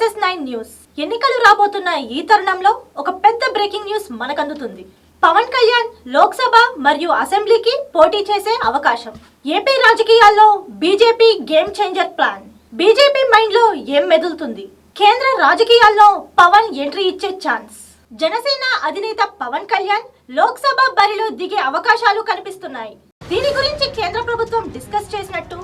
SS9 news. ఎన్నికలు రాబోతున్న ఈ తరుణంలో ఒక పెద్ద బ్రేకింగ్ న్యూస్ మనకందుతుంది. పవన్ కళ్యాణ్ లోక్సభ మరియు అసెంబ్లీకి పోటీ చేసే అవకాశం. ఏపీ రాజకీయాల్లో BJP game changer plan. BJP mind లో ఏం మెదులుతుంది? కేంద్ర రాజకీయాల్లో పవన్ ఎంట్రీ ఇచ్చే ఛాన్స్. జనసేన అధినేత పవన్ కళ్యాణ్ లోక్సభ బరిలో దిగే అవకాశాలు కనిపిస్తున్నాయి. దీని గురించి కేంద్ర ప్రభుత్వం డిస్కస్ చేసినట్టు,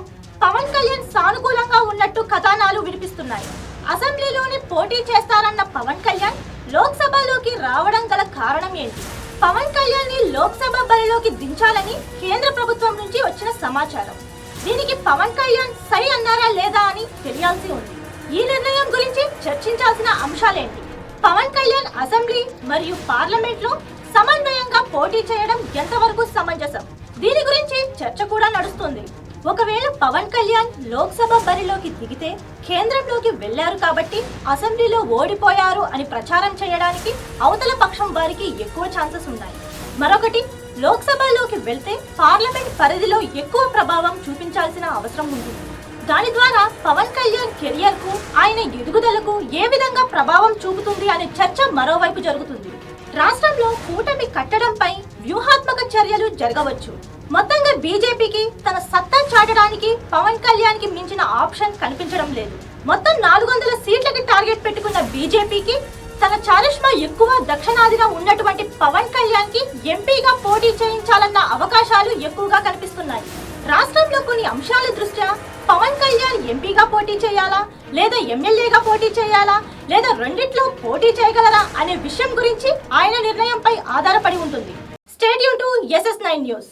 పవన్ కళ్యాణ్ సానుకూలంగా ఉన్నట్టు కథనాలు వినిపిస్తున్నాయి. అసెంబ్లీలోని పోటీ చేస్తారన్న పవన్ కళ్యాణ్ లోక్సభలోకి రావడం గల కారణం ఏంటి? పవన్ కళ్యాణ్ ని లోక్సభ బరిలోకి దించాలని కేంద్ర ప్రభుత్వం నుంచి వచ్చిన సమాచారం. దీనికి పవన్ కళ్యాణ్ సై అన్నారా లేదా అని తెలియాల్సి ఉంది. ఈ నిర్ణయం గురించి చర్చించాల్సిన అంశాలేంటి? పవన్ కళ్యాణ్ అసెంబ్లీ మరియు పార్లమెంట్ లో సమన్వయంగా పోటీ చేయడం ఎంతవరకు సమంజసం? దీని గురించి చర్చ కూడా నడుస్తుంది. ఒకవేళ పవన్ కళ్యాణ్ లోక్సభ బరిలోకి దిగితే కేంద్రంలోకి వెళ్లారు కాబట్టి అసెంబ్లీలో ఓడిపోయారు అని ప్రచారం చేయడానికి అవతల పక్షం వారికి ఎక్కువ ఛాన్సెస్ ఉన్నాయి. మరొకటి, లోక్సభలోకి వెళ్తే పార్లమెంట్ పరిధిలో ఎక్కువ ప్రభావం చూపించాల్సిన అవసరం ఉంటుంది. దాని ద్వారా పవన్ కళ్యాణ్ కెరియర్ కు, ఆయన ఎదుగుదలకు ఏ విధంగా ప్రభావం చూపుతుంది అనే చర్చ మరోవైపు జరుగుతుంది. రాష్ట్రంలో కూటమి కట్టడంపై వ్యూహాత్మక చర్యలు జరగవచ్చు. మొత్తంగా బీజేపీకి తన సత్తా చాటడానికి పవన్ కళ్యాణ్ కి మించిన ఆప్షన్ కనిపించడం లేదు. మొత్తం 400 సీట్లకి టార్గెట్ పెట్టుకున్న బీజేపీకి తన చారిష్మా ఎక్కువ దక్షిణాదిన ఉన్నటువంటి పవన్ కళ్యాణ్ కి ఎంపీగా పోటీ చేయించాలన్న అవకాశాలు ఎక్కువగా కనిపిస్తున్నాయి. రాష్ట్రంలో కొన్ని అంశాల దృష్ట్యా పవన్ కళ్యాణ్ ఎంపీగా పోటీ చేయాలా, లేదా ఎమ్మెల్యేగా పోటీ చేయాలా, లేదా రెండిట్లో పోటీ చేయగలరా అనే విషయం గురించి ఆయన నిర్ణయంపై ఆధారపడి ఉంటుంది. Stay tune to SS9 news.